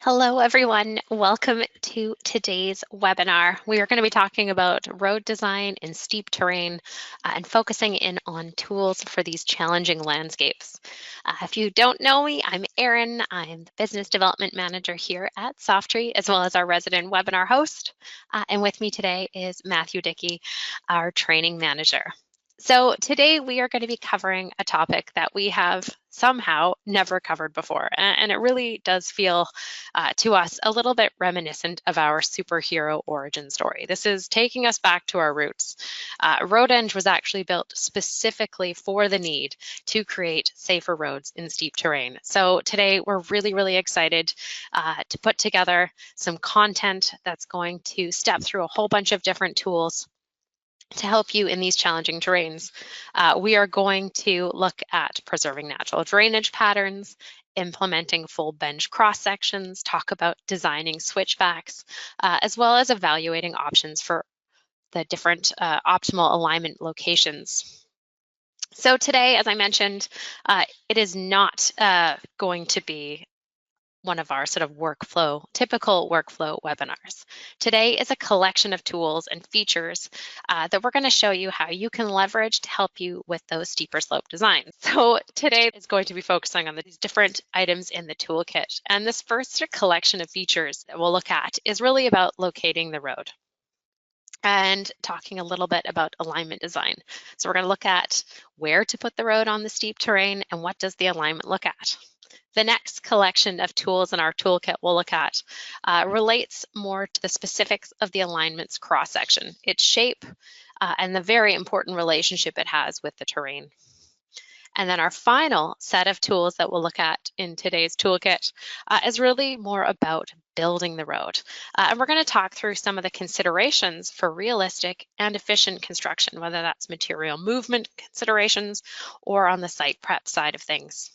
Hello, everyone. Welcome to today's webinar. We are going to be talking about road design in steep terrain and focusing in on tools for these challenging landscapes. If you don't know me, I'm Erin. I'm the Business Development Manager here at Softree, as well as our resident webinar host. And with me today is Matthew Dickey, our Training Manager. So today we are going to be covering a topic that we have somehow never covered before, and it really does feel to us a little bit reminiscent of our superhero origin story. This is taking us back to our roots. RoadEng was actually built specifically for the need to create safer roads in steep terrain. So today we're really excited to put together some content that's going to step through a whole bunch of different tools to help you in these challenging terrains. We are going to look at preserving natural drainage patterns, implementing full bench cross sections, talk about designing switchbacks, as well as evaluating options for the different optimal alignment locations. So today, as I mentioned, it is not going to be one of our sort of typical workflow webinars. Today is a collection of tools and features that we're going to show you how you can leverage to help you with those steeper slope designs. So today is going to be focusing on these different items in the toolkit. And this first collection of features that we'll look at is really about locating the road and talking a little bit about alignment design. So we're going to look at where to put the road on the steep terrain and what does the alignment look at. The next collection of tools in our toolkit we'll look at relates more to the specifics of the alignment's cross-section, its shape, and the very important relationship it has with the terrain. And then our final set of tools that we'll look at in today's toolkit is really more about building the road. And we're going to talk through some of the considerations for realistic and efficient construction, whether that's material movement considerations or on the site prep side of things.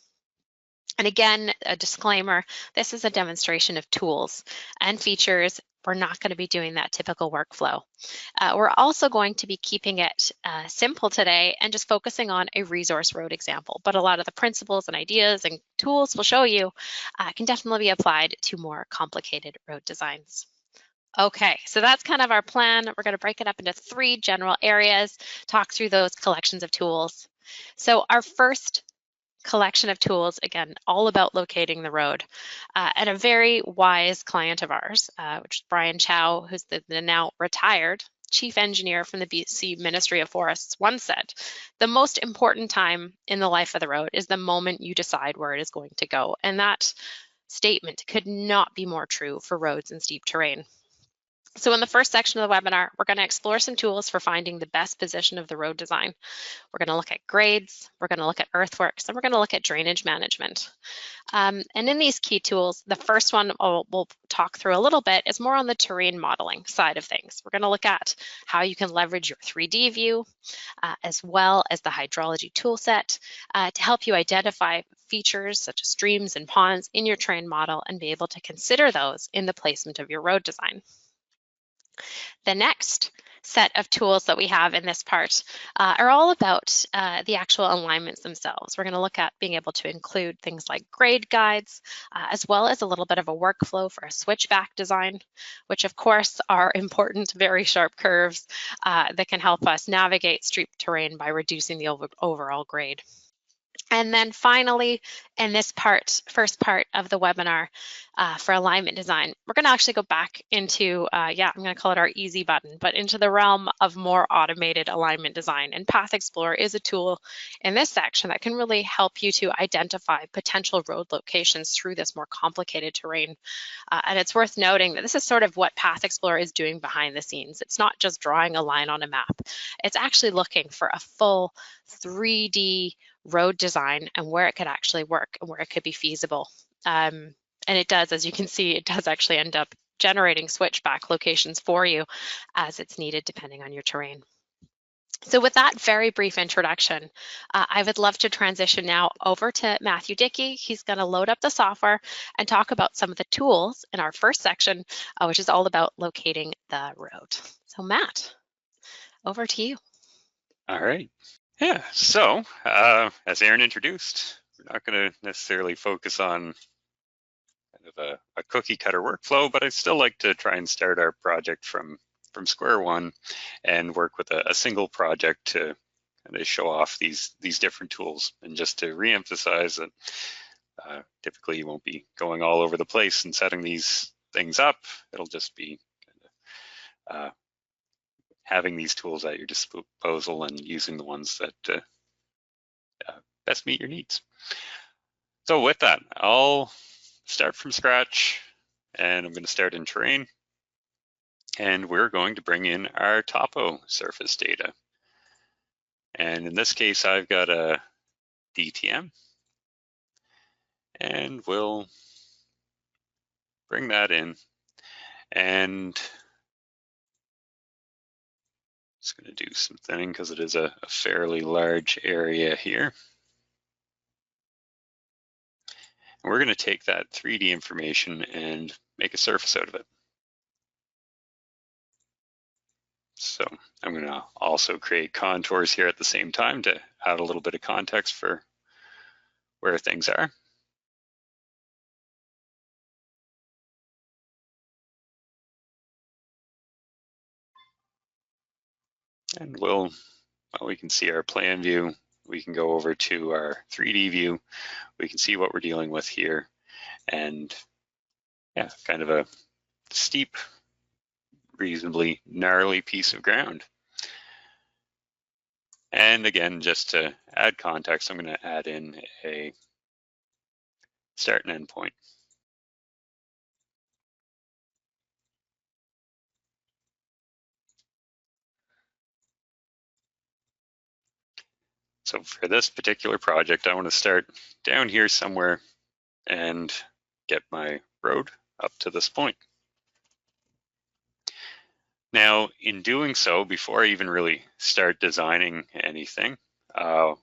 And again, a disclaimer, this is a demonstration of tools and features. We're not going to be doing that typical workflow. We're also going to be keeping it simple today and just focusing on a resource road example. But a lot of the principles and ideas and tools we'll show you can definitely be applied to more complicated road designs. Okay, so that's kind of our plan. We're going to break it up into 3 general areas, talk through those collections of tools. So our first collection of tools, again, all about locating the road. And a very wise client of ours, which is Brian Chow, who's the now retired chief engineer from the BC Ministry of Forests, once said, the most important time in the life of the road is the moment you decide where it is going to go. And that statement could not be more true for roads in steep terrain. So in the first section of the webinar, we're going to explore some tools for finding the best position of the road design. We're going to look at grades, we're going to look at earthworks, and we're going to look at drainage management. And in these key tools, the first one we'll talk through a little bit is more on the terrain modeling side of things. We're going to look at how you can leverage your 3D view, as well as the hydrology toolset to help you identify features such as streams and ponds in your terrain model and be able to consider those in the placement of your road design. The next set of tools that we have in this part are all about the actual alignments themselves. We're going to look at being able to include things like grade guides, as well as a little bit of a workflow for a switchback design, which of course are important, very sharp curves that can help us navigate steep terrain by reducing the overall grade. And then finally, in this first part of the webinar for alignment design, we're going to actually go back into, I'm going to call it our easy button, but into the realm of more automated alignment design. And Path Explorer is a tool in this section that can really help you to identify potential road locations through this more complicated terrain. And it's worth noting that this is sort of what Path Explorer is doing behind the scenes. It's not just drawing a line on a map. It's actually looking for a full 3D road design and where it could actually work and where it could be feasible. And it does, as you can see, it does actually end up generating switchback locations for you as it's needed depending on your terrain. So with that very brief introduction, I would love to transition now over to Matthew Dickey. He's going to load up the software and talk about some of the tools in our first section, which is all about locating the road. So Matt, over to you. All right. Yeah, so as Erin introduced, we're not going to necessarily focus on kind of a cookie cutter workflow, but I still like to try and start our project from square one and work with a single project to kind of show off these different tools, and just to reemphasize that typically you won't be going all over the place and setting these things up. It'll just be kind of having these tools at your disposal and using the ones that best meet your needs. So with that, I'll start from scratch, and I'm going to start in terrain, and we're going to bring in our topo surface data. And in this case, I've got a DTM, and we'll bring that in, and just going to do some thinning because it is a fairly large area here. And we're going to take that 3D information and make a surface out of it. So I'm going to also create contours here at the same time to add a little bit of context for where things are. And we can see our plan view. We can go over to our 3D view. We can see what we're dealing with here. And yeah, kind of a steep, reasonably gnarly piece of ground. And again, just to add context, I'm going to add in a start and end point. So for this particular project, I want to start down here somewhere and get my road up to this point. Now, in doing so, before I even really start designing anything, I'm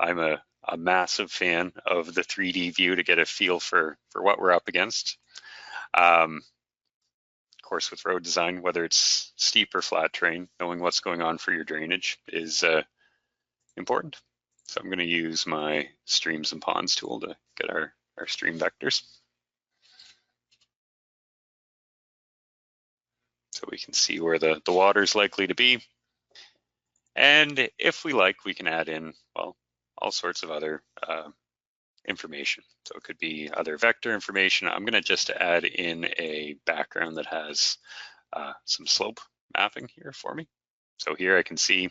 a massive fan of the 3D view to get a feel for what we're up against. Of course, with road design, whether it's steep or flat terrain, knowing what's going on for your drainage is important. So I'm going to use my streams and ponds tool to get our stream vectors. So we can see where the water is likely to be. And if we like, we can add in, well, all sorts of other information. So it could be other vector information. I'm going to just add in a background that has some slope mapping here for me. So here I can see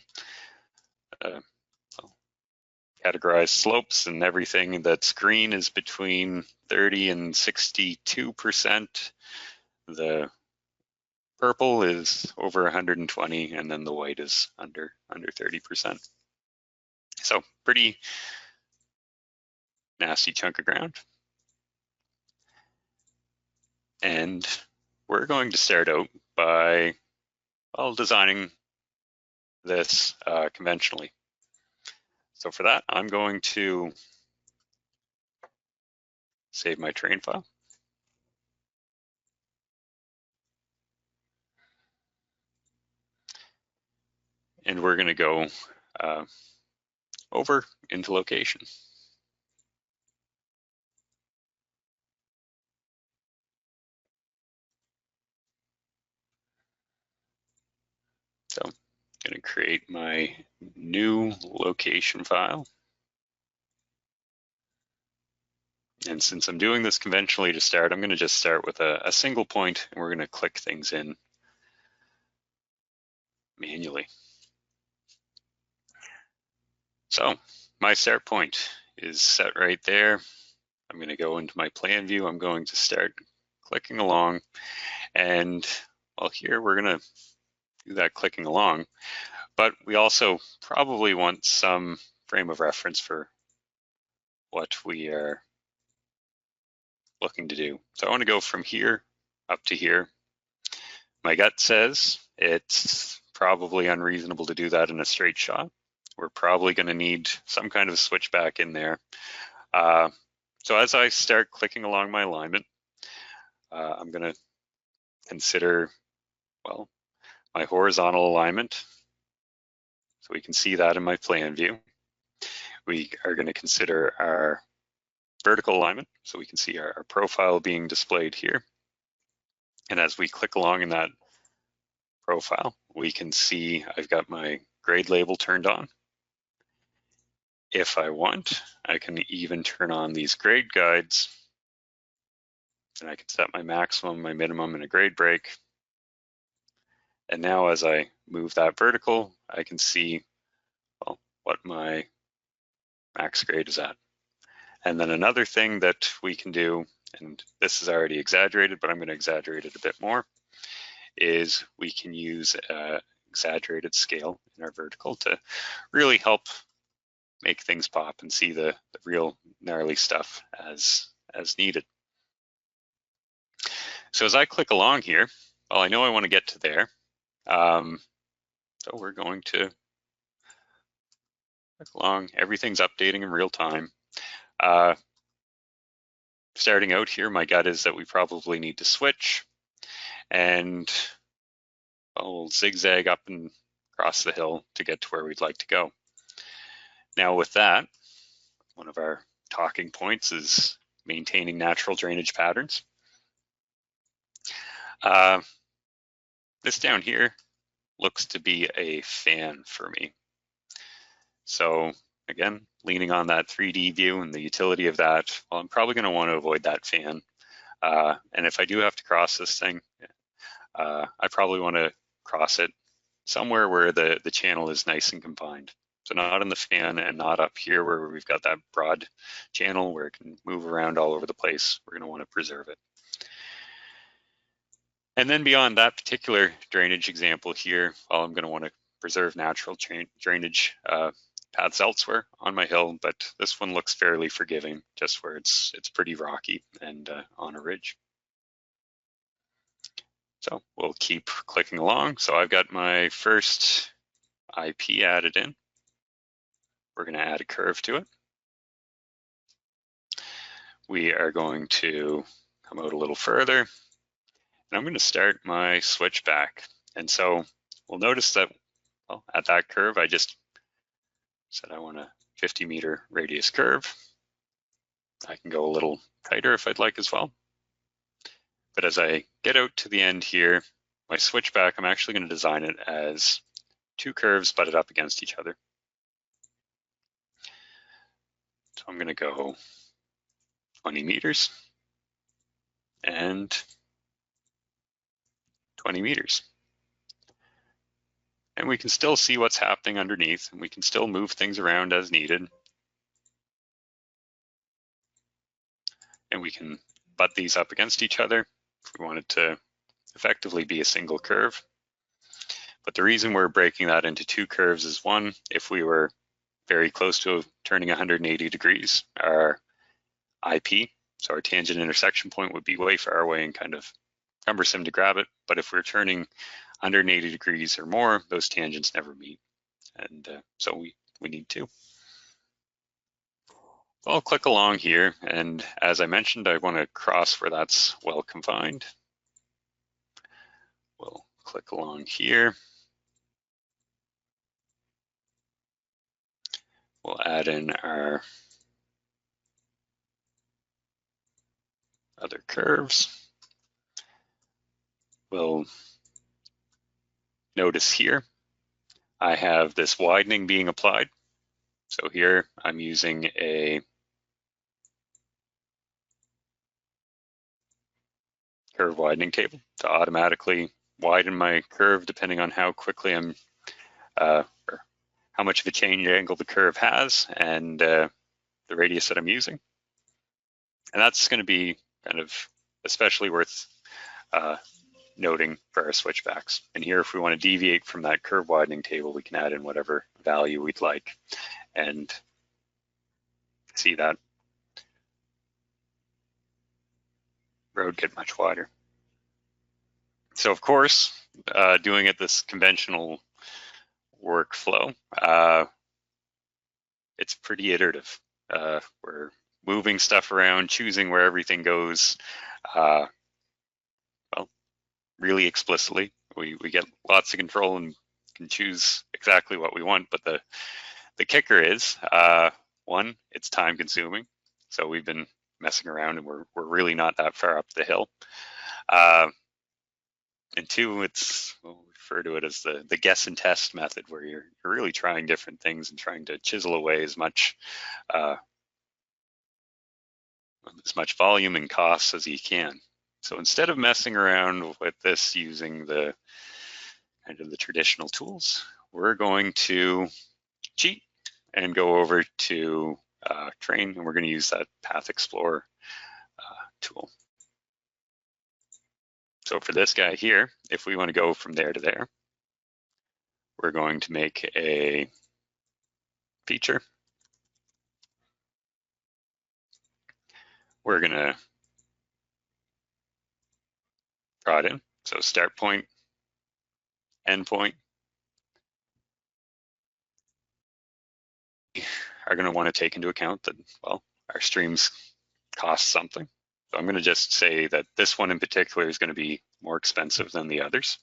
categorized slopes, and everything that's green is between 30 and 62%. The purple is over 120, and then the white is under 30%. So pretty nasty chunk of ground. And we're going to start out by, well, designing this conventionally. So for that, I'm going to save my terrain file. And we're going to go over into location. So I'm going to create my new location file. And since I'm doing this conventionally to start, I'm going to just start with a single point, and we're going to click things in manually. So my start point is set right there. I'm going to go into my plan view. I'm going to start clicking along. And well, here we're going to do that clicking along. But we also probably want some frame of reference for what we are looking to do. So I want to go from here up to here. My gut says it's probably unreasonable to do that in a straight shot. We're probably going to need some kind of switchback in there. So as I start clicking along my alignment, I'm going to consider, well, my horizontal alignment. So we can see that in my plan view. We are going to consider our vertical alignment, so we can see our profile being displayed here. And as we click along in that profile, we can see I've got my grade label turned on. If I want, I can even turn on these grade guides, and I can set my maximum, my minimum, and a grade break. And now as I move that vertical, I can see, well, what my max grade is at. And then another thing that we can do, and this is already exaggerated, but I'm going to exaggerate it a bit more, is we can use exaggerated scale in our vertical to really help make things pop and see the real gnarly stuff as needed. So as I click along here, well, I know I want to get to there. So we're going to click along. Everything's updating in real time. Starting out here, my gut is that we probably need to switch, and we'll zigzag up and across the hill to get to where we'd like to go. Now with that, one of our talking points is maintaining natural drainage patterns. This down here looks to be a fan for me. So again, leaning on that 3D view and the utility of that, well, I'm probably going to want to avoid that fan. And if I do have to cross this thing, I probably want to cross it somewhere where the channel is nice and confined. So not in the fan and not up here where we've got that broad channel where it can move around all over the place. We're going to want to preserve it. And then beyond that particular drainage example here, well, I'm going to want to preserve natural drainage paths elsewhere on my hill, but this one looks fairly forgiving, just where it's pretty rocky and on a ridge. So we'll keep clicking along. So I've got my first IP added in. We're going to add a curve to it. We are going to come out a little further, and I'm going to start my switchback. And so we'll notice that, well, at that curve, I just said I want a 50-meter radius curve. I can go a little tighter if I'd like as well. But as I get out to the end here, my switchback, I'm actually going to design it as two curves butted up against each other. So I'm going to go 20 meters and 20 meters. And we can still see what's happening underneath, and we can still move things around as needed. And we can butt these up against each other if we want it to effectively be a single curve. But the reason we're breaking that into two curves is, one, if we were very close to turning 180 degrees, our IP, so our tangent intersection point, would be way far away and kind of cumbersome to grab it. But if we're turning 180 degrees or more, those tangents never meet. And so we need to. I'll click along here, and as I mentioned, I want to cross where that's well confined. We'll click along here. We'll add in our other curves. We'll notice here, I have this widening being applied. So here I'm using a curve widening table to automatically widen my curve depending on how quickly I'm, or how much of a change angle the curve has and the radius that I'm using. And that's going to be kind of especially worth noting for our switchbacks. And here, if we want to deviate from that curve widening table, we can add in whatever value we'd like and see that road get much wider. So of course, doing it this conventional workflow, it's pretty iterative. We're moving stuff around, choosing where everything goes, well, really explicitly. We get lots of control and can choose exactly what we want, but the kicker is, one, it's time consuming. So we've been messing around and we're really not that far up the hill. And two, it's, we'll refer to it as the guess and test method, where you're really trying different things and trying to chisel away as much volume and costs as you can. So instead of messing around with this using the kind of the traditional tools, we're going to cheat and go over to Train, and we're going to use that Path Explorer tool. So for this guy here, if we want to go from there to there, we're going to make a feature. We're going to draw it in. So start point, end point. We are going to want to take into account that, well, our streams cost something. So I'm going to just say that this one in particular is going to be more expensive than the others.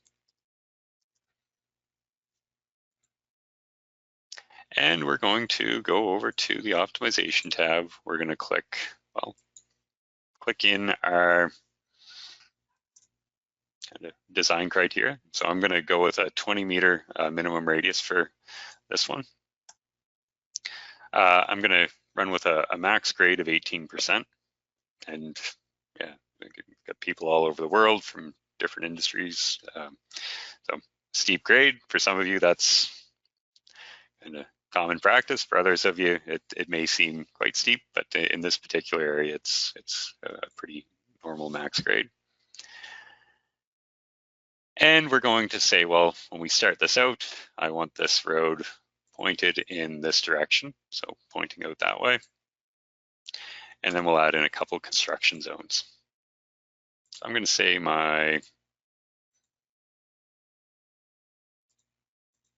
And we're going to go over to the optimization tab. We're going to click in our kind of design criteria. So I'm going to go with a 20-meter minimum radius for this one. I'm going to run with a max grade of 18%. And yeah, got people all over the world from different industries. So steep grade, for some of you, that's kind of common practice. For others of you, it may seem quite steep, but in this particular area, it's a pretty normal max grade. And we're going to say, well, when we start this out, I want this road pointed in this direction, so pointing out that way. And then we'll add in a couple construction zones. So I'm going to say my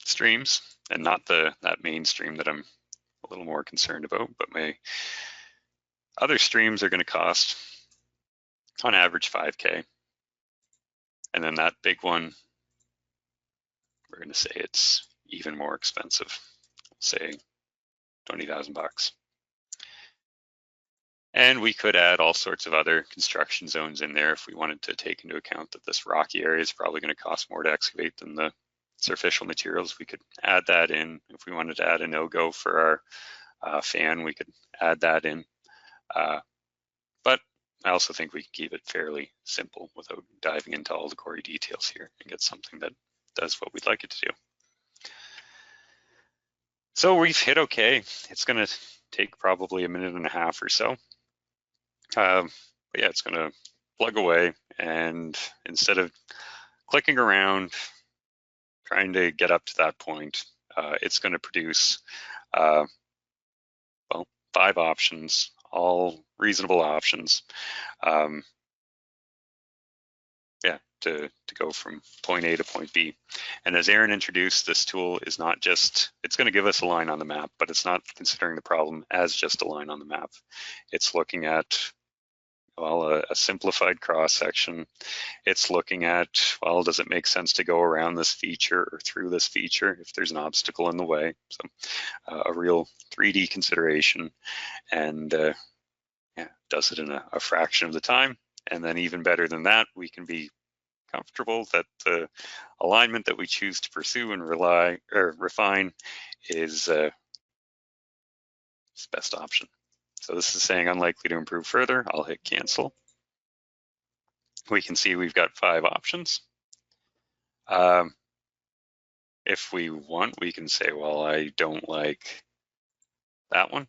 streams, and not that main stream that I'm a little more concerned about, but my other streams are going to cost on average 5K. And then that big one, we're going to say it's even more expensive, say 20,000 bucks. And we could add all sorts of other construction zones in there if we wanted to take into account that this rocky area is probably going to cost more to excavate than the surficial materials. We could add that in. If we wanted to add a no-go for our fan, we could add that in. But I also think we can keep it fairly simple without diving into all the gory details here and get something that does what we'd like it to do. So we've hit OK. It's going to take probably a minute and a half or so. But yeah, it's going to plug away, and instead of clicking around trying to get up to that point, it's going to produce well, 5 options, all reasonable options. Yeah, to go from point A to point B. And as Aaron introduced, this tool is not just, it's going to give us a line on the map, but it's not considering the problem as just a line on the map. It's looking at, well, a simplified cross section. It's looking at, well, does it make sense to go around this feature or through this feature if there's an obstacle in the way? So a real 3D consideration, and yeah, does it in a fraction of the time. And then even better than that, we can be comfortable that the alignment that we choose to pursue and refine is best option. So this is saying unlikely to improve further. I'll hit cancel. We can see we've got 5 options. If we want, we can say, well, I don't like that one.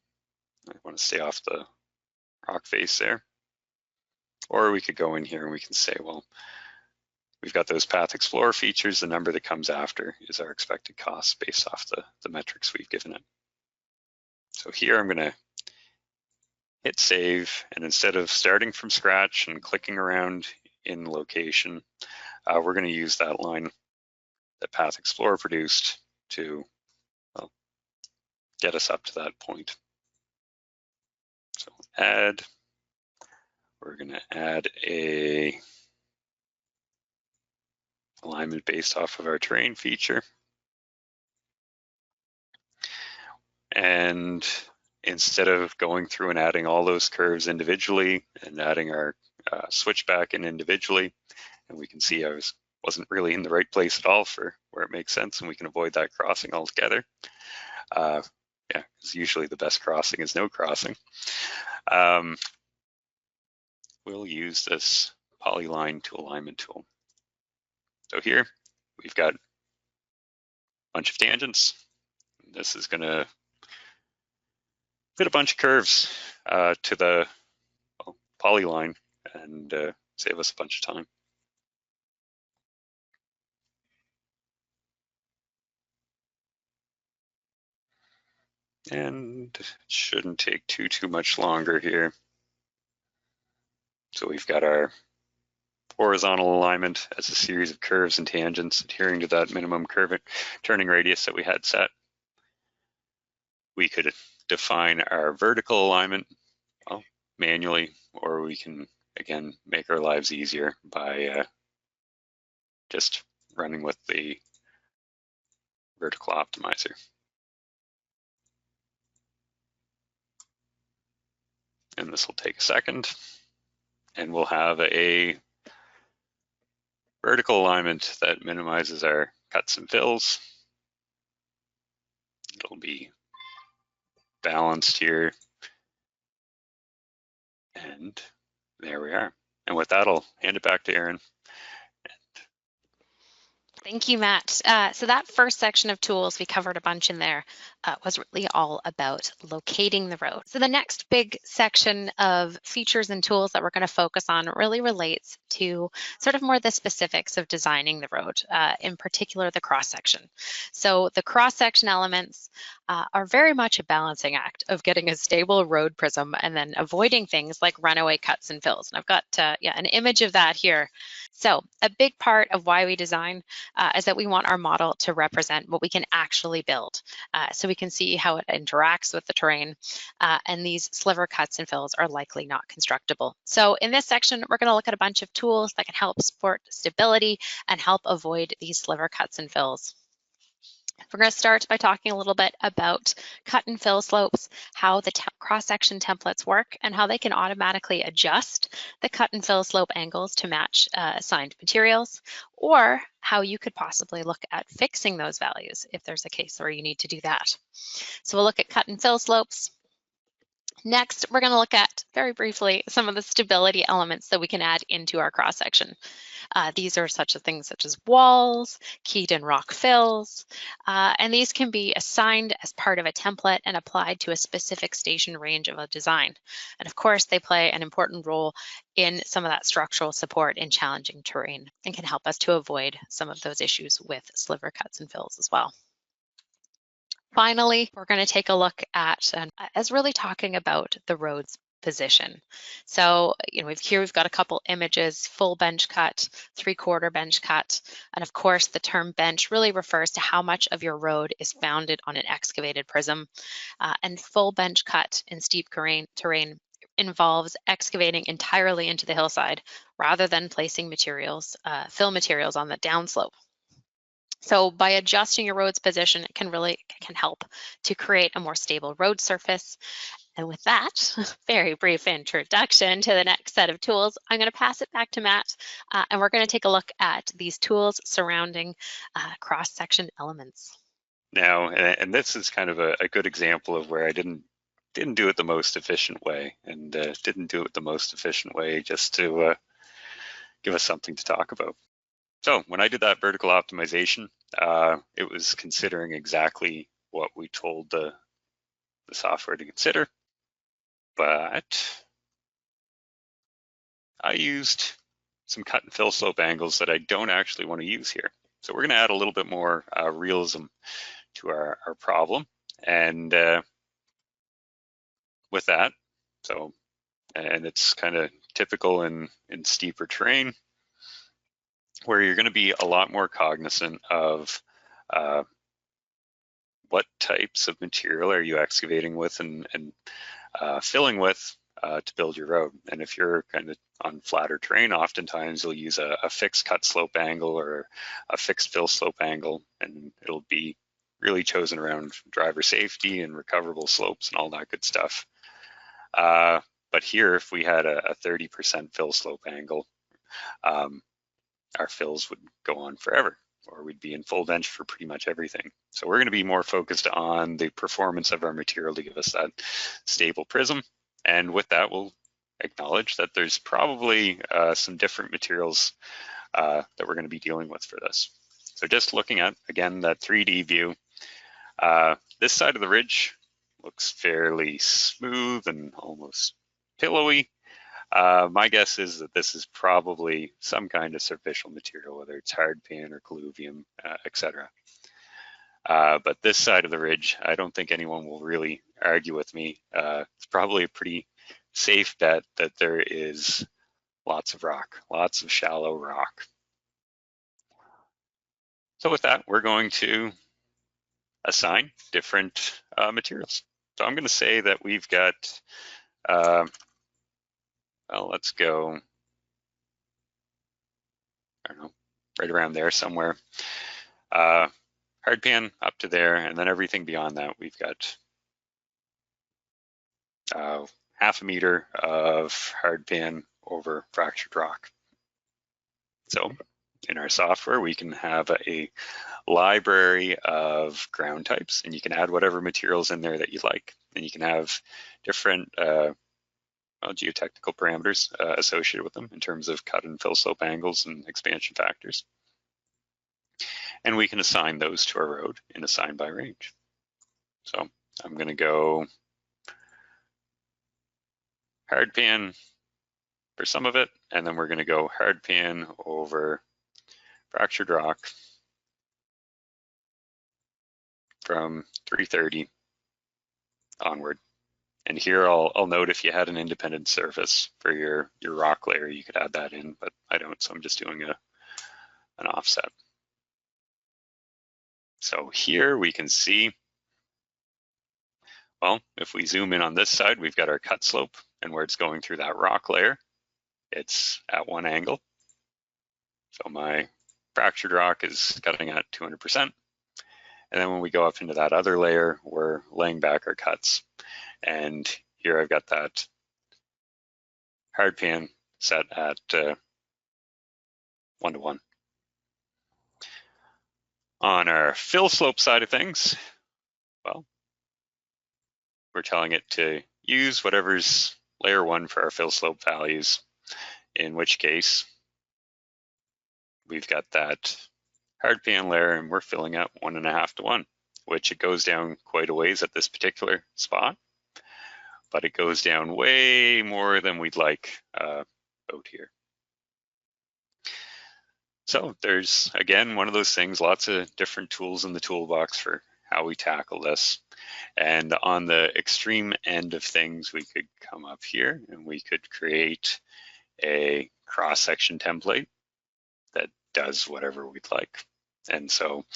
I want to stay off the rock face there. Or we could go in here and we can say, well, we've got those Path Explorer features. The number that comes after is our expected cost based off the metrics we've given it. So here I'm going to hit save, and instead of starting from scratch and clicking around in location, we're going to use that line that Path Explorer produced to, well, get us up to that point. So add, we're going to add a alignment based off of our terrain feature. And instead of going through and adding all those curves individually and adding our switchback in individually, and we can see I wasn't really in the right place at all for where it makes sense, and we can avoid that crossing altogether. Yeah, because usually the best crossing is no crossing. We'll use this polyline to alignment tool. So here we've got a bunch of tangents. This is going to fit a bunch of curves to the polyline and save us a bunch of time. And it shouldn't take too much longer here. So we've got our horizontal alignment as a series of curves and tangents adhering to that minimum curve turning radius that we had set. We could define our vertical alignment manually, or we can, again, make our lives easier by just running with the vertical optimizer. And this will take a second, and we'll have a vertical alignment that minimizes our cuts and fills. It'll be balanced here. And there we are. And with that, I'll hand it back to Erin. Thank you, Matt. So that first section of tools, we covered a bunch in there, was really all about locating the road. So the next big section of features and tools that we're going to focus on really relates to sort of more the specifics of designing the road, in particular the cross-section. So the cross-section elements are very much a balancing act of getting a stable road prism and then avoiding things like runaway cuts and fills. And I've got an image of that here. So a big part of why we design is that we want our model to represent what we can actually build. So we can see how it interacts with the terrain, and these sliver cuts and fills are likely not constructible. So in this section, we're going to look at a bunch of tools that can help support stability and help avoid these sliver cuts and fills. We're going to start by talking a little bit about cut and fill slopes, how the cross-section templates work, and how they can automatically adjust the cut and fill slope angles to match assigned materials, or how you could possibly look at fixing those values if there's a case where you need to do that. So we'll look at cut and fill slopes. Next, we're going to look at, very briefly, some of the stability elements that we can add into our cross-section. These are such things such as walls, keyed in rock fills, and these can be assigned as part of a template and applied to a specific station range of a design. And of course, they play an important role in some of that structural support in challenging terrain and can help us to avoid some of those issues with sliver cuts and fills as well. Finally, we're going to take a look at, as really talking about the road's position. So, we've got a couple images, full bench cut, 3/4 bench cut, and of course the term bench really refers to how much of your road is founded on an excavated prism, and full bench cut in steep terrain involves excavating entirely into the hillside rather than placing materials, fill materials on the downslope. So by adjusting your road's position, it can help to create a more stable road surface. And with that very brief introduction to the next set of tools, I'm going to pass it back to Matt, and we're going to take a look at these tools surrounding cross-section elements. Now, and this is kind of a good example of where I didn't do it the most efficient way, and didn't do it the most efficient way just to give us something to talk about. So when I did that vertical optimization, it was considering exactly what we told the software to consider, but I used some cut and fill slope angles that I don't actually want to use here. So we're going to add a little bit more realism to our problem. And with that, and it's kind of typical in steeper terrain, where you're going to be a lot more cognizant of what types of material are you excavating with and filling with to build your road. And if you're kind of on flatter terrain, oftentimes you'll use a fixed cut slope angle or a fixed fill slope angle, and it'll be really chosen around driver safety and recoverable slopes and all that good stuff. But here, if we had a 30% fill slope angle, our fills would go on forever, or we'd be in full bench for pretty much everything. So we're going to be more focused on the performance of our material to give us that stable prism. And with that, we'll acknowledge that there's probably some different materials that we're going to be dealing with for this. So just looking at, again, that 3D view, this side of the ridge looks fairly smooth and almost pillowy. My guess is that this is probably some kind of superficial material, whether it's hardpan or colluvium, etc. But this side of the ridge, I don't think anyone will really argue with me. It's probably a pretty safe bet that there is lots of rock, lots of shallow rock. So with that, we're going to assign different materials. So I'm going to say that we've got, well, let's go, I don't know, right around there somewhere. Hardpan up to there, and then everything beyond that, we've got half a meter of hardpan over fractured rock. So in our software, we can have a library of ground types, and you can add whatever materials in there that you like. And you can have different geotechnical parameters associated with them in terms of cut and fill slope angles and expansion factors. And we can assign those to our road in assign by range. So I'm going to go hardpan for some of it, and then we're going to go hardpan over fractured rock from 330 onward. And here I'll note if you had an independent surface for your rock layer, you could add that in, but I don't, so I'm just doing an offset. So here we can see, well, if we zoom in on this side, we've got our cut slope, and where it's going through that rock layer, it's at one angle. So my fractured rock is cutting at 200%. And then when we go up into that other layer, we're laying back our cuts. And here I've got that hardpan set at 1:1. On our fill slope side of things, well, we're telling it to use whatever's layer 1 for our fill slope values, in which case we've got that hardpan layer and we're filling at 1.5:1, which it goes down quite a ways at this particular spot, but it goes down way more than we'd like out here. So there's, again, one of those things, lots of different tools in the toolbox for how we tackle this. And on the extreme end of things, we could come up here and we could create a cross-section template that does whatever we'd like. And so,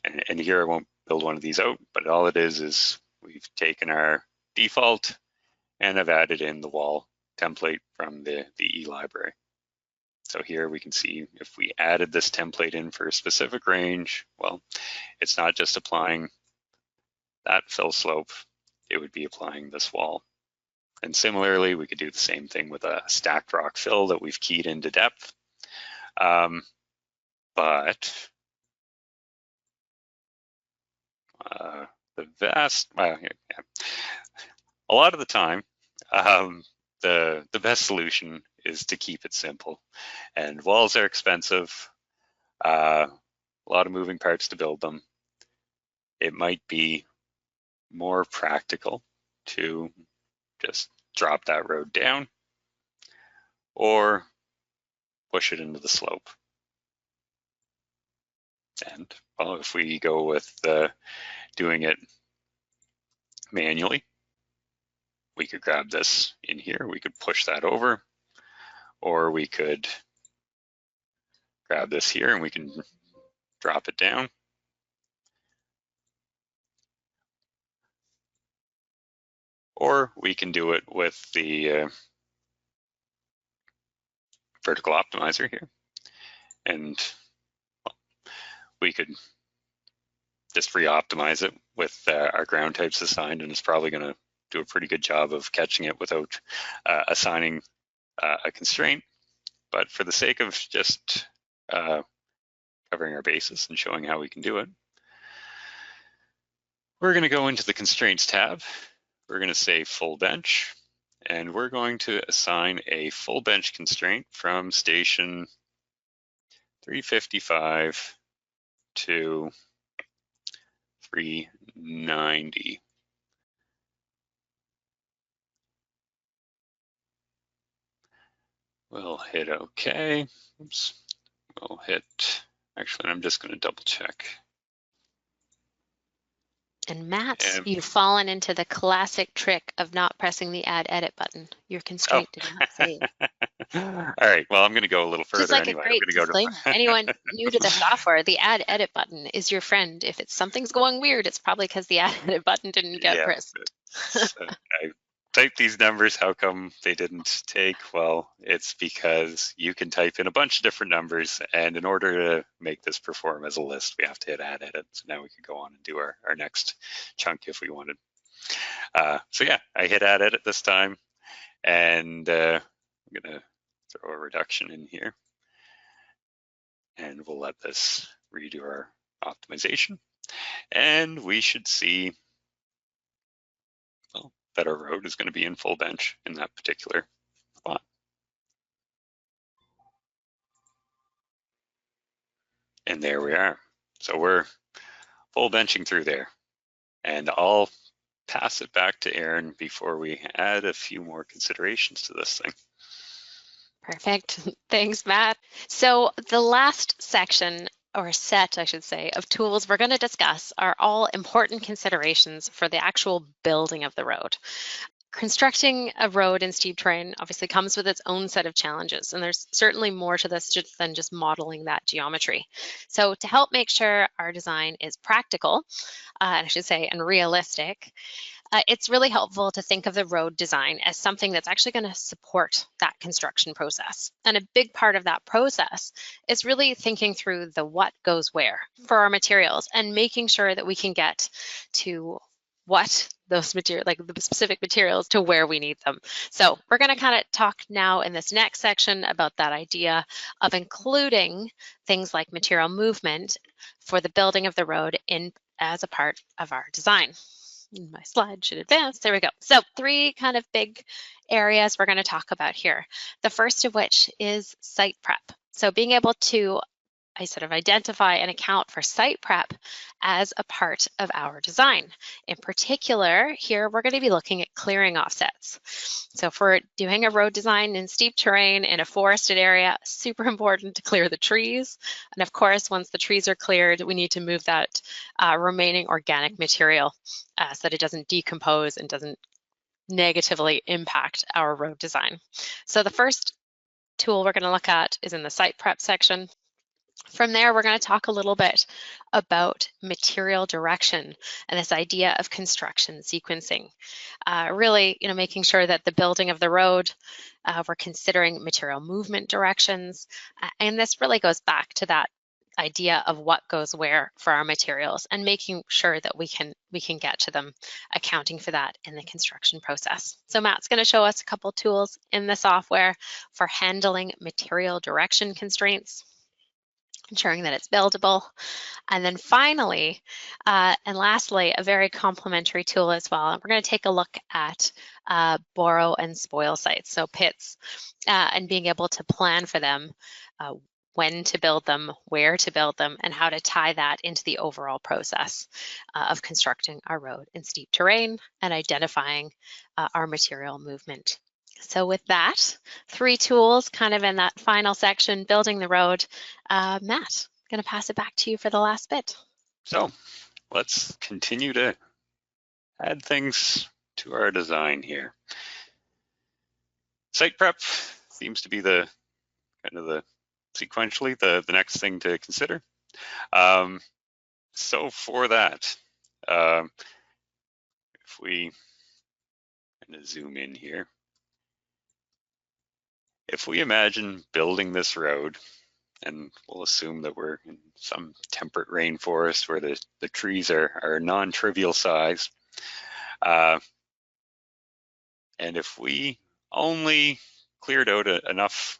and here I won't build one of these out, but all it is we've taken our default and I've added in the wall template from the E library. So here we can see if we added this template in for a specific range, well, it's not just applying that fill slope, it would be applying this wall. And similarly, we could do the same thing with a stacked rock fill that we've keyed into depth. But a lot of the time, the best solution is to keep it simple. And walls are expensive, a lot of moving parts to build them. It might be more practical to just drop that road down or push it into the slope. And well, if we go with doing it manually, we could grab this in here, we could push that over, or we could grab this here and we can drop it down. Or we can do it with the vertical optimizer here. And well, we could just re-optimize it with our ground types assigned, and it's probably going to do a pretty good job of catching it without assigning a constraint. But for the sake of just covering our bases and showing how we can do it, we're going to go into the Constraints tab. We're going to say Full Bench, and we're going to assign a full bench constraint from station 355 to 390. We'll hit OK. Oops. We'll hit, actually, I'm just going to double check. And Matt, you've fallen into the classic trick of not pressing the Add Edit button. Your constraint did not save. All right, well, I'm going to go a little further Just like anyway. a great disclaimer. Anyone new to the software, the Add Edit button is your friend. If something's going weird, it's probably because the Add Edit button didn't get pressed. I typed these numbers. How come they didn't take? Well, it's because you can type in a bunch of different numbers, and in order to make this perform as a list, we have to hit Add Edit. So now we can go on and do our next chunk if we wanted. So yeah, I hit Add Edit this time, and I'm going to throw a reduction in here, and we'll let this redo our optimization, and we should see, well, that our road is going to be in full bench in that particular spot. And there we are. So we're full benching through there, and I'll pass it back to Erin before we add a few more considerations to this thing. Perfect. Thanks, Matt. So the last section, or set, I should say, of tools we're going to discuss are all important considerations for the actual building of the road. Constructing a road in steep terrain obviously comes with its own set of challenges, and there's certainly more to this than just modeling that geometry. So to help make sure our design is practical, and I should say, and realistic, it's really helpful to think of the road design as something that's actually going to support that construction process. And a big part of that process is really thinking through the what goes where for our materials and making sure that we can get to what those materials, like the specific materials, to where we need them. So we're going to kind of talk now in this next section about that idea of including things like material movement for the building of the road in as a part of our design. My slide should advance. There we go. So 3 kind of big areas we're going to talk about here. The first of which is site prep. So being able to sort of identify and account for site prep as a part of our design. In particular, here we're going to be looking at clearing offsets. So if we're doing a road design in steep terrain in a forested area, super important to clear the trees. And of course, once the trees are cleared, we need to move that remaining organic material so that it doesn't decompose and doesn't negatively impact our road design. So the first tool we're going to look at is in the site prep section. From there, we're going to talk a little bit about material direction and this idea of construction sequencing. Really, making sure that the building of the road, we're considering material movement directions. And this really goes back to that idea of what goes where for our materials and making sure that we can get to them, accounting for that in the construction process. So Matt's going to show us a couple tools in the software for handling material direction constraints, ensuring that it's buildable. And then finally, and lastly, a very complementary tool as well. We're going to take a look at borrow and spoil sites, so pits, and being able to plan for them, when to build them, where to build them, and how to tie that into the overall process of constructing our road in steep terrain and identifying our material movement. So with that, 3 tools kind of in that final section, building the road. Matt, I'm going to pass it back to you for the last bit. So let's continue to add things to our design here. Site prep seems to be the sequentially the next thing to consider. So for that, if we kind of zoom in here, if we imagine building this road and we'll assume that we're in some temperate rainforest where the trees are non-trivial size. And if we only cleared out enough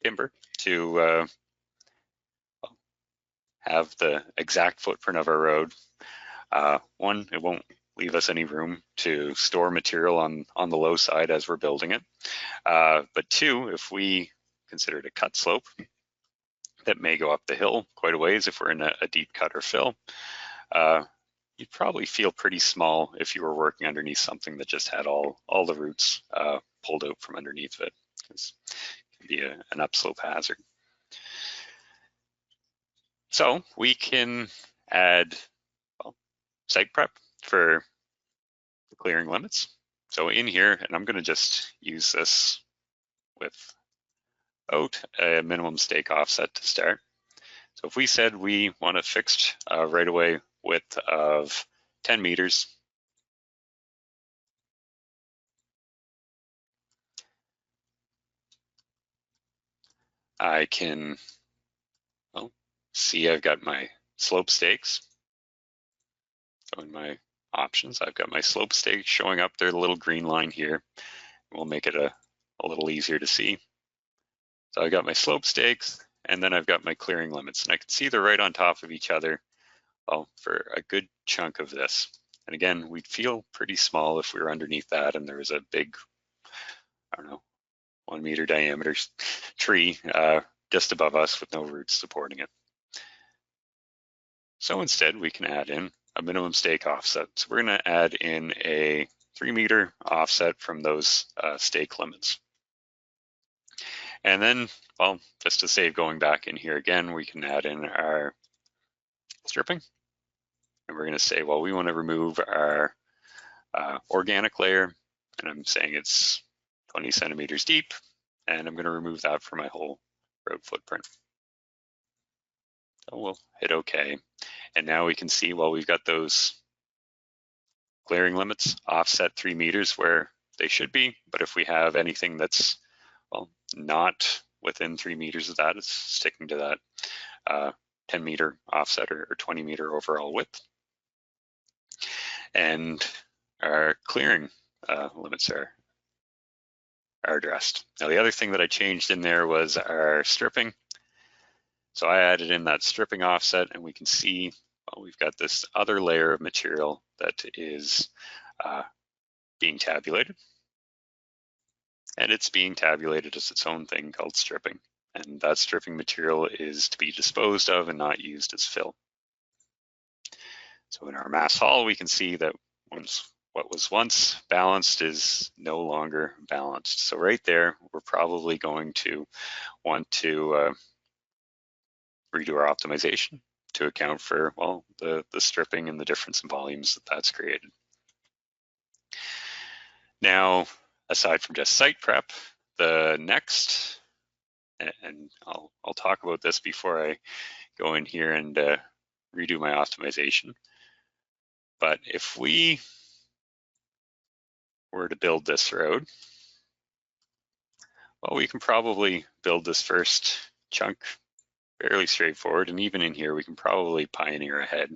timber to have the exact footprint of our road, one, it won't leave us any room to store material on the low side as we're building it. But two, if we considered a cut slope that may go up the hill quite a ways if we're in a deep cut or fill, you'd probably feel pretty small if you were working underneath something that just had all the roots pulled out from underneath it. It can be an upslope hazard. So we can add site prep for the clearing limits. So in here, and I'm going to just use this without a minimum stake offset to start. So if we said we want a fixed right-of-way width of 10 meters, I can see I've got my slope stakes. So in my options, I've got my slope stakes showing up there, the little green line here. We'll make it a little easier to see. So I've got my slope stakes, and then I've got my clearing limits, and I can see they're right on top of each other for a good chunk of this. And again, we'd feel pretty small if we were underneath that and there was a big, I don't know, 1 meter diameter tree just above us with no roots supporting it. So instead, we can add in a minimum stake offset. So we're going to add in a 3 meter offset from those stake limits. And then, well, just to save going back in here again, we can add in our stripping. And we're going to say, well, we want to remove our organic layer, and I'm saying it's 20 centimeters deep, and I'm going to remove that for my whole road footprint. So we'll hit OK. And now we can see, well, we've got those clearing limits offset 3 meters where they should be, but if we have anything that's, well, not within 3 meters of that, it's sticking to that 10 meter offset or 20 meter overall width. And our clearing limits are addressed. Now, the other thing that I changed in there was our stripping. So I added in that stripping offset, and we can see, well, we've got this other layer of material that is being tabulated. And it's being tabulated as its own thing called stripping. And that stripping material is to be disposed of and not used as fill. So in our mass haul, we can see that what was once balanced is no longer balanced. So right there, we're probably going to want to redo our optimization to account for, well, the stripping and the difference in volumes that that's created. Now, aside from just site prep, the next, and I'll talk about this before I go in here and redo my optimization. But if we were to build this road, well, we can probably build this first chunk fairly straightforward. And even in here, we can probably pioneer ahead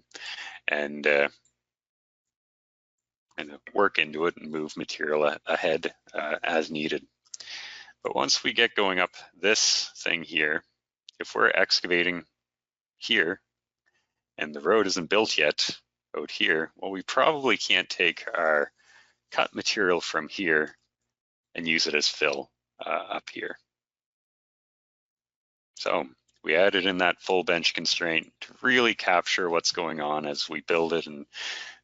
and work into it and move material ahead as needed. But once we get going up this thing here, if we're excavating here and the road isn't built yet out here, well, we probably can't take our cut material from here and use it as fill up here. So we added in that full bench constraint to really capture what's going on as we build it and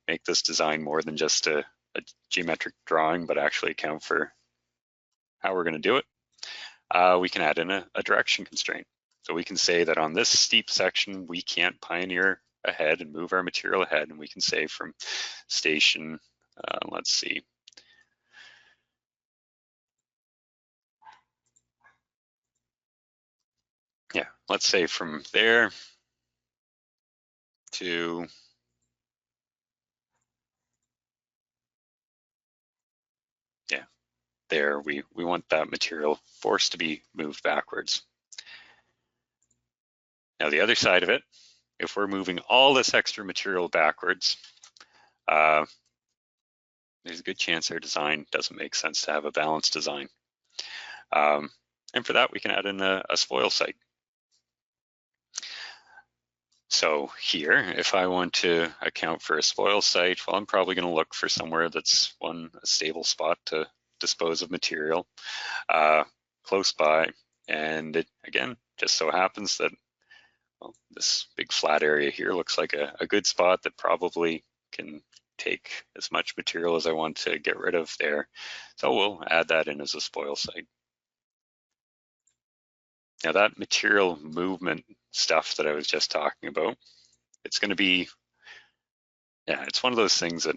make this design more than just a geometric drawing, but actually account for how we're going to do it. We can add in a direction constraint. So we can say that on this steep section, we can't pioneer ahead and move our material ahead, and we can say from station, let's see, yeah, let's say from there to there, we want that material forced to be moved backwards. Now the other side of it, if we're moving all this extra material backwards, there's a good chance our design doesn't make sense to have a balanced design. And for that, we can add in a spoil site. So here, if I want to account for a spoil site, well, I'm probably going to look for somewhere that's a stable spot to dispose of material close by. And it, again, just so happens that this big flat area here looks like a good spot that probably can take as much material as I want to get rid of there. So we'll add that in as a spoil site. Now that material movement stuff that I was just talking about, it's going to be, it's one of those things that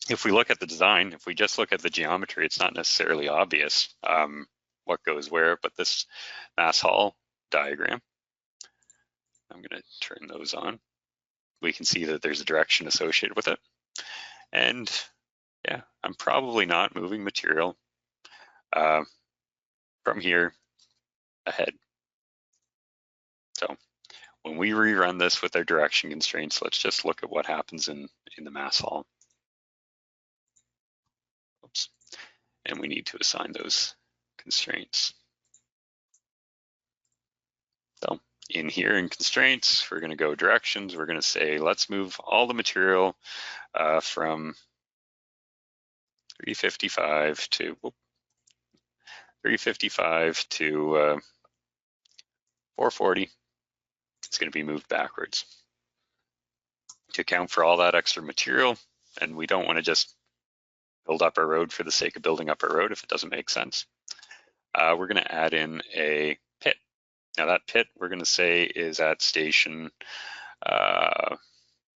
if we look at the design, if we just look at the geometry, it's not necessarily obvious what goes where, but this mass haul diagram, I'm going to turn those on. We can see that there's a direction associated with it. And yeah, I'm probably not moving material from here ahead. So when we rerun this with our direction constraints, let's just look at what happens in the mass haul. Oops. And we need to assign those constraints. So in here in constraints, we're going to go directions. We're going to say, let's move all the material from 355 to 440. It's going to be moved backwards to account for all that extra material. And we don't want to just build up our road for the sake of building up our road if it doesn't make sense. We're going to add in a pit. Now that pit we're going to say is at station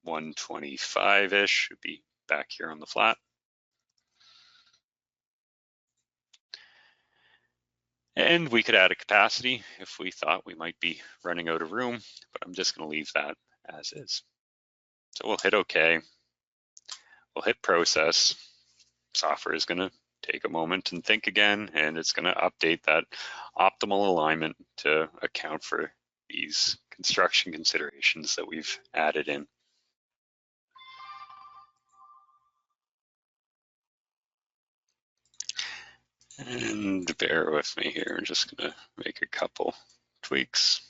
125-ish, should be back here on the flat. And we could add a capacity if we thought we might be running out of room, but I'm just going to leave that as is. So we'll hit OK. We'll hit process. Software is going to take a moment and think again, and it's going to update that optimal alignment to account for these construction considerations that we've added in. And bear with me here, I'm just going to make a couple tweaks.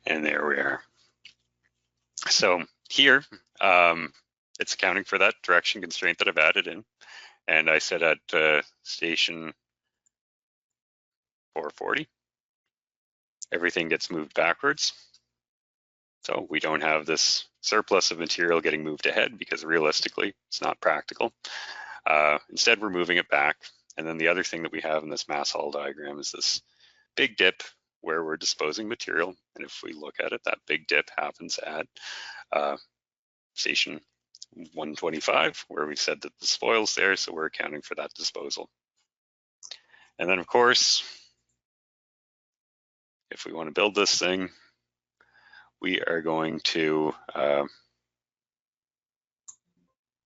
And there we are. So here, it's accounting for that direction constraint that I've added in. And I said at station 440, everything gets moved backwards. So we don't have this surplus of material getting moved ahead because realistically, it's not practical. Instead, we're moving it back. And then the other thing that we have in this mass haul diagram is this big dip where we're disposing material. And if we look at it, that big dip happens at station 125, where we said that the spoil's there, so we're accounting for that disposal. And then of course, if we want to build this thing, we are going to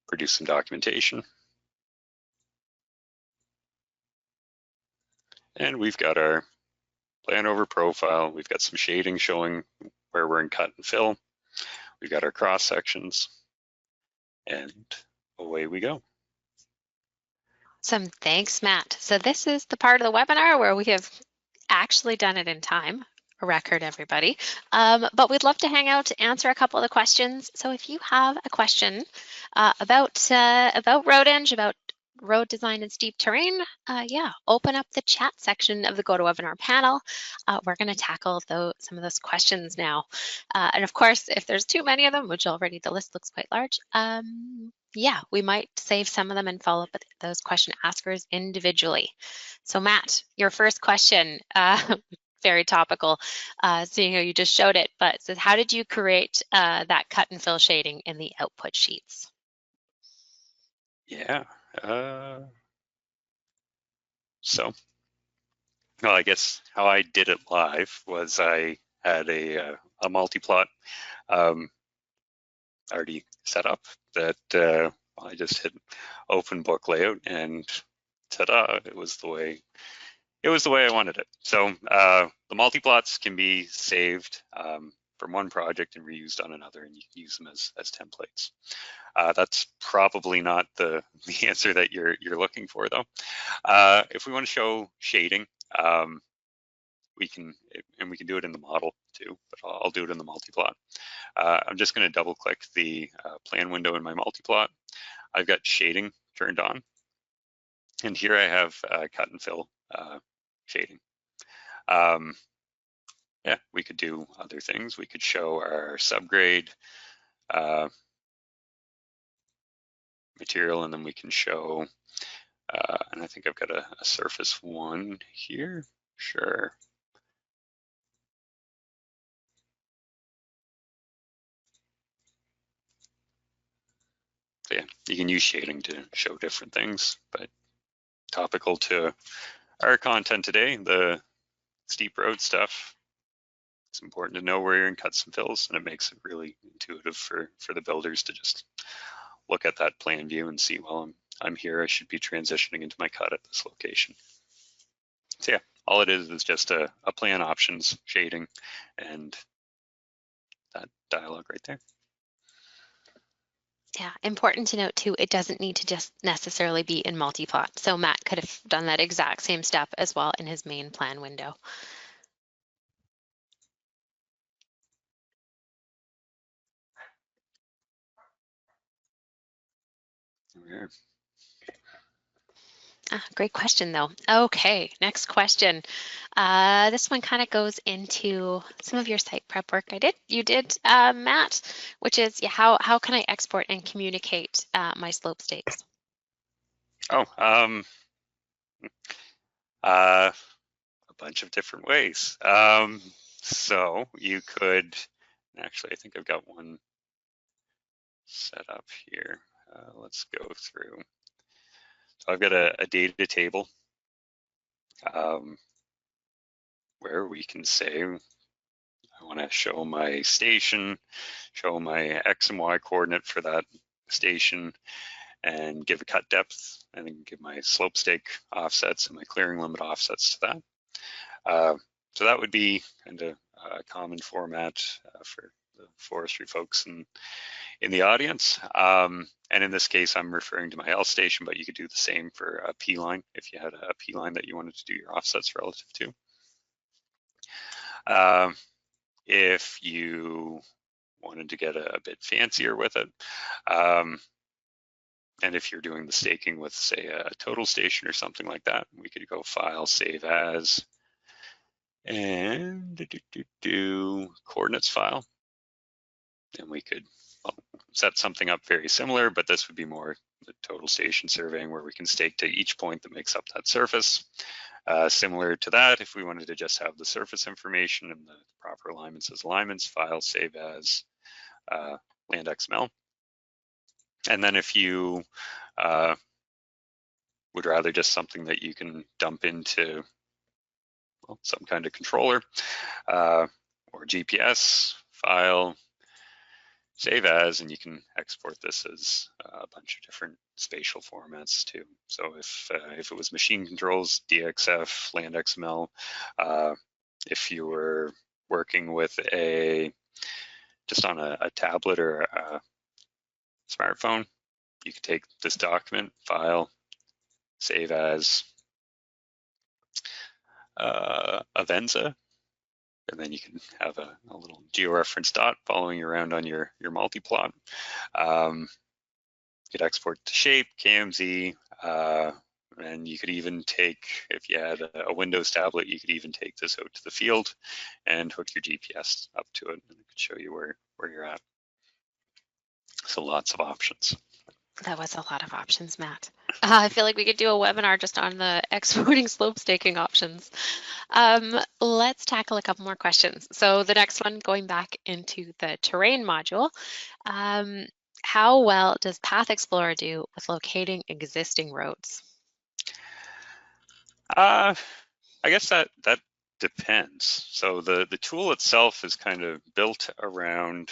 produce some documentation. And we've got our plan over profile. We've got some shading showing where we're in cut and fill. We've got our cross sections, and away we go. Awesome, thanks, Matt. So this is the part of the webinar where we have actually done it in time. A record, everybody. But we'd love to hang out to answer a couple of the questions. So if you have a question about RoadEng, about road design and steep terrain, open up the chat section of the GoToWebinar panel. We're going to tackle some of those questions now. And of course, if there's too many of them, which already the list looks quite large, we might save some of them and follow up with those question askers individually. So Matt, your first question, very topical, seeing how you just showed it, but it says, how did you create that cut and fill shading in the output sheets? Yeah. Well, I guess how I did it live was I had a multi-plot already set up that I just hit open book layout and ta-da, it was the way I wanted it. So the multi-plots can be saved from one project and reused on another, and you can use them as templates. That's probably not the answer that you're looking for, though. If we want to show shading, we can do it in the model too, but I'll do it in the multi-plot. I'm just going to double click the plan window in my multi-plot. I've got shading turned on, and here I have cut and fill shading. Yeah, we could do other things. We could show our subgrade material, and then we can show, and I think I've got a surface one here. Sure. So yeah, you can use shading to show different things, but topical to our content today, the steep road stuff, it's important to know where you're in cuts and fills, and it makes it really intuitive for the builders to just look at that plan view and see, well, I'm here, I should be transitioning into my cut at this location. So yeah, all it is just a plan options, shading, and that dialogue right there. Yeah, important to note too, it doesn't need to just necessarily be in multi-plot. So Matt could have done that exact same step as well in his main plan window. There. Great question though. Okay, next question. This one kind of goes into some of your site prep work you did, Matt, which is how can I export and communicate my slope stakes? Oh, a bunch of different ways. So you could, actually, I think I've got one set up here. Let's go through. So I've got a data table where we can say, I want to show my station, show my X and Y coordinate for that station, and give a cut depth, and then give my slope stake offsets and my clearing limit offsets to that. So that would be kind of a common format for the forestry folks in the audience. And in this case, I'm referring to my L station, but you could do the same for a P line if you had a P line that you wanted to do your offsets relative to. If you wanted to get a bit fancier with it, and if you're doing the staking with, say, a total station or something like that, we could go File, Save As, and coordinates file. And we could set something up very similar, but this would be more the total station surveying where we can stake to each point that makes up that surface. Similar to that, if we wanted to just have the surface information and the proper alignments as alignments, File, Save As, Land XML. And then if you would rather just something that you can dump into, well, some kind of controller or GPS, File, Save As, and you can export this as a bunch of different spatial formats too. So if it was machine controls, DXF, Land XML, if you were working with just on a tablet or a smartphone, you could take this document, File, Save As, Avenza, and then you can have a little georeference dot following you around on your multi-plot. You could export to shape, KMZ, and you could even take, if you had a Windows tablet, you could even take this out to the field and hook your GPS up to it, and it could show you where you're at. So lots of options. That was a lot of options, Matt. I feel like we could do a webinar just on the exporting slope staking options. Let's tackle a couple more questions. So the next one, going back into the terrain module, how well does Path Explorer do with locating existing roads? I guess that depends. So the tool itself is kind of built around,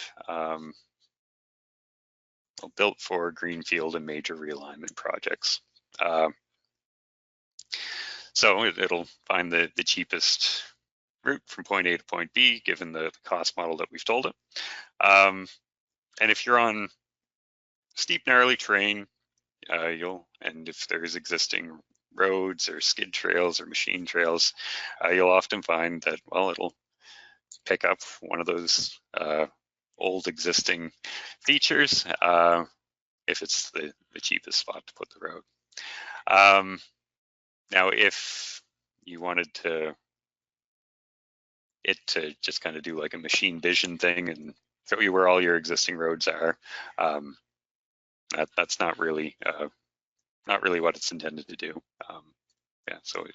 built for greenfield and major realignment projects. So it'll find the cheapest route from point A to point B, given the cost model that we've told it. And if you're on steep, gnarly terrain, and if there's existing roads or skid trails or machine trails, you'll often find that, well, it'll pick up one of those old existing features if it's the cheapest spot to put the road. Now, if you wanted it to just kind of do like a machine vision thing and show you where all your existing roads are, that's not really what it's intended to do. Yeah, so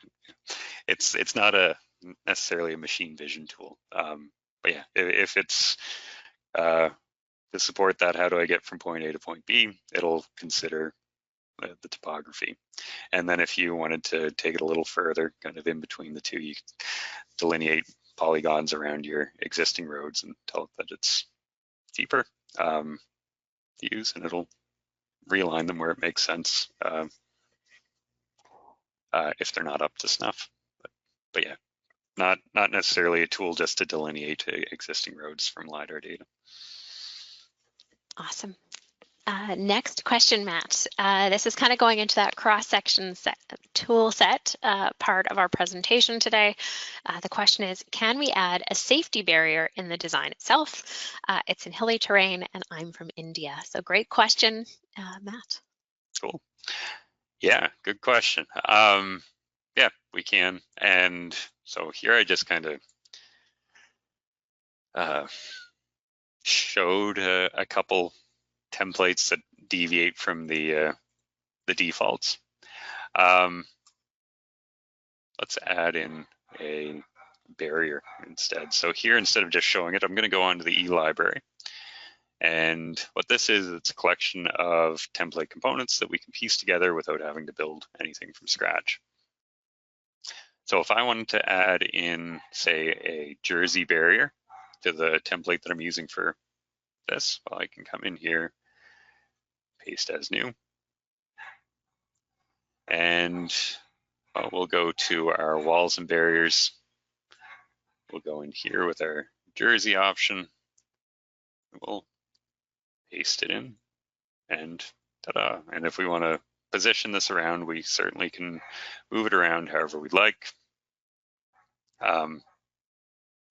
it's not necessarily a machine vision tool. But yeah, if it's to support that, how do I get from point A to point B? It'll consider the topography. And then if you wanted to take it a little further, kind of in between the two, you delineate polygons around your existing roads and tell it that it's cheaper to use, and it'll realign them where it makes sense if they're not up to snuff. But yeah, not necessarily a tool just to delineate existing roads from LiDAR data. Awesome. Next question, Matt. This is kind of going into that cross-section tool set part of our presentation today. The question is, can we add a safety barrier in the design itself? It's in hilly terrain and I'm from India. So great question, Matt. Cool. Yeah, good question. Yeah, we can. And so here I just kind of showed a couple templates that deviate from the defaults. Let's add in a barrier instead. So here, instead of just showing it, I'm going to go onto the eLibrary. And what this is, it's a collection of template components that we can piece together without having to build anything from scratch. So if I wanted to add in, say, a jersey barrier to the template that I'm using for this, well, I can come in here, paste as new, and we'll go to our walls and barriers. We'll go in here with our jersey option. We'll paste it in, and ta-da. And if we want to position this around, we certainly can move it around however we'd like. But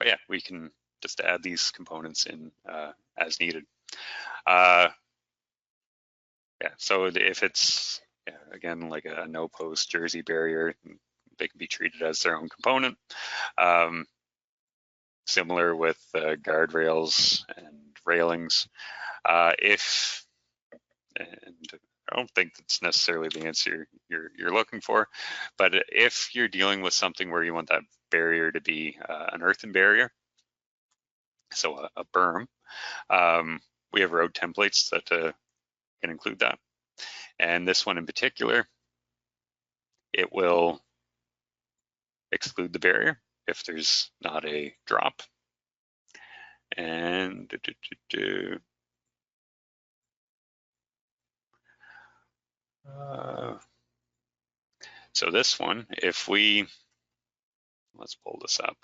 yeah, we can just add these components in as needed. Yeah, so if it's, again, like a no-post jersey barrier, they can be treated as their own component. Similar with guardrails and railings. And I don't think that's necessarily the answer you're looking for, but if you're dealing with something where you want that barrier to be an earthen barrier, so a berm, we have road templates that can include that. And this one in particular, it will exclude the barrier if there's not a drop. And so this one, let's pull this up.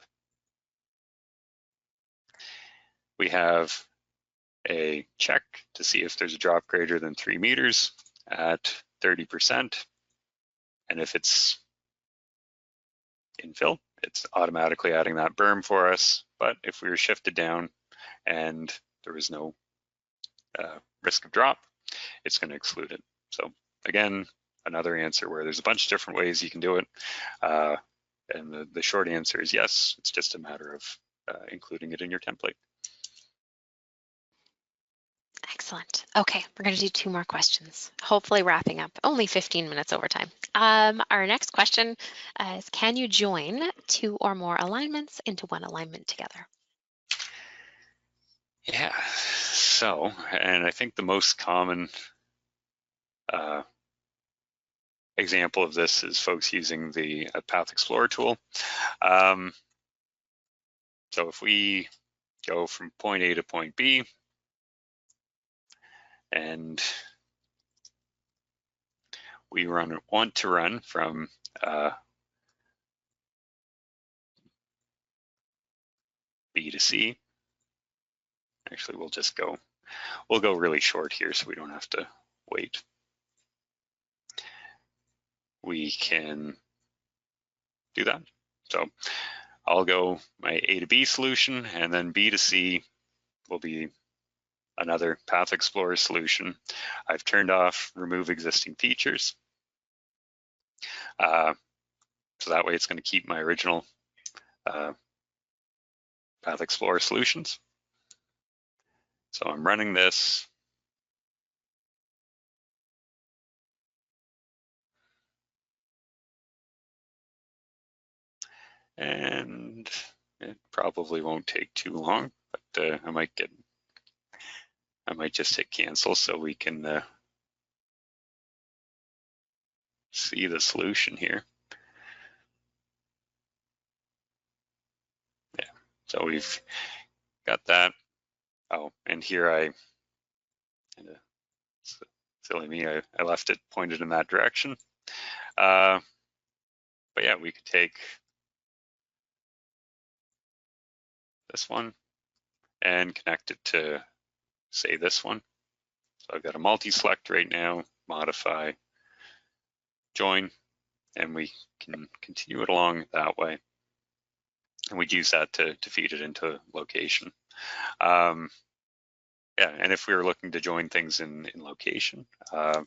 We have a check to see if there's a drop greater than 3 meters at 30%. And if it's infill, it's automatically adding that berm for us. But if we were shifted down and there was no risk of drop, it's going to exclude it. So again, another answer where there's a bunch of different ways you can do it. And the short answer is yes, it's just a matter of including it in your template. Excellent. Okay, we're going to do 2 more questions, hopefully wrapping up, only 15 minutes over time. Our next question is, can you join 2 or more alignments into one alignment together? Yeah, so, and I think the most common example of this is folks using the Path Explorer tool. So if we go from point A to point B, and we want to run from B to C. Actually, we'll go really short here so we don't have to wait. We can do that. So I'll go my A to B solution, and then B to C will be another Path Explorer solution. I've turned off remove existing features. So that way it's going to keep my original Path Explorer solutions. So I'm running this. And it probably won't take too long, but I might just hit cancel so we can see the solution here. Yeah, so we've got that. Oh, and here silly me, I left it pointed in that direction. But yeah, we could take this one and connect it to, say, this one. So I've got a multi-select right now, modify, join, and we can continue it along that way. And we'd use that to feed it into location. Yeah, and if we were looking to join things in location, yeah,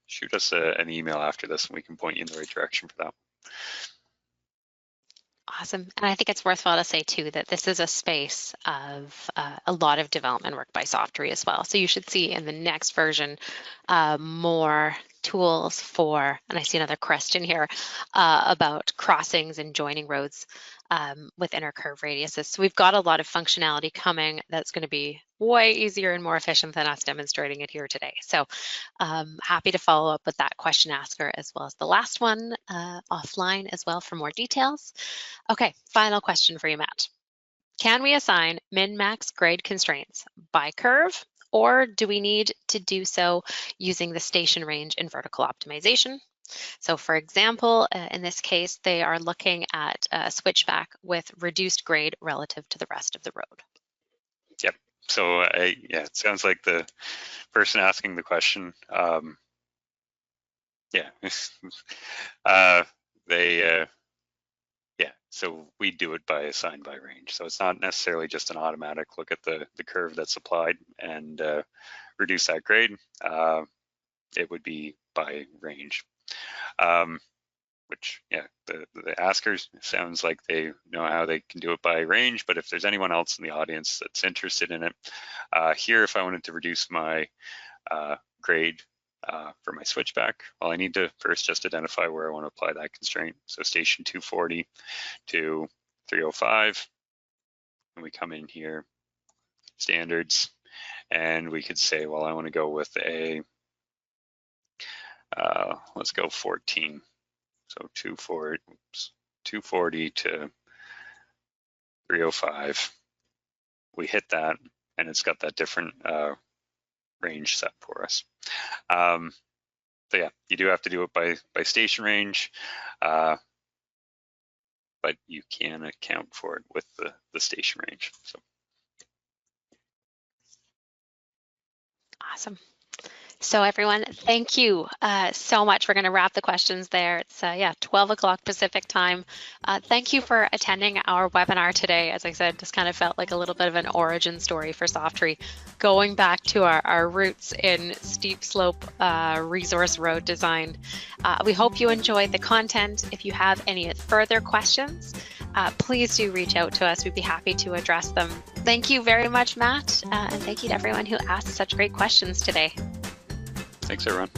shoot us an email after this and we can point you in the right direction for that. Awesome. And I think it's worthwhile to say too that this is a space of a lot of development work by Softree as well. So you should see in the next version more tools for, and I see another question here about crossings and joining roads with inner curve radiuses. So we've got a lot of functionality coming that's going to be way easier and more efficient than us demonstrating it here today. So happy to follow up with that question asker as well as the last one offline as well for more details. Okay, final question for you, Matt. Can we assign min-max grade constraints by curve, or do we need to do so using the station range in vertical optimization? So for example, in this case, they are looking at a switchback with reduced grade relative to the rest of the road. Yep. So yeah, it sounds like the person asking the question, yeah, yeah, so we do it by assign by range. So it's not necessarily just an automatic look at the curve that's applied and reduce that grade. It would be by range. Which, yeah, the askers sounds like they know how they can do it by range, but if there's anyone else in the audience that's interested in it, here, if I wanted to reduce my grade for my switchback, well, I need to first just identify where I want to apply that constraint. So station 240 to 305, and we come in here, standards, and we could say, well, I want to go with a, let's go 14. So 240 to 305. We hit that, and it's got that different range set for us. So yeah, you do have to do it by station range, but you can account for it with the station range. So. Awesome. So everyone, thank you so much. We're going to wrap the questions there. It's yeah, 12 o'clock Pacific time. Thank you for attending our webinar today. As I said, this kind of felt like a little bit of an origin story for Softree, going back to our roots in steep slope resource road design. We hope you enjoyed the content. If you have any further questions, please do reach out to us. We'd be happy to address them. Thank you very much, Matt, and thank you to everyone who asked such great questions today. Thanks, everyone.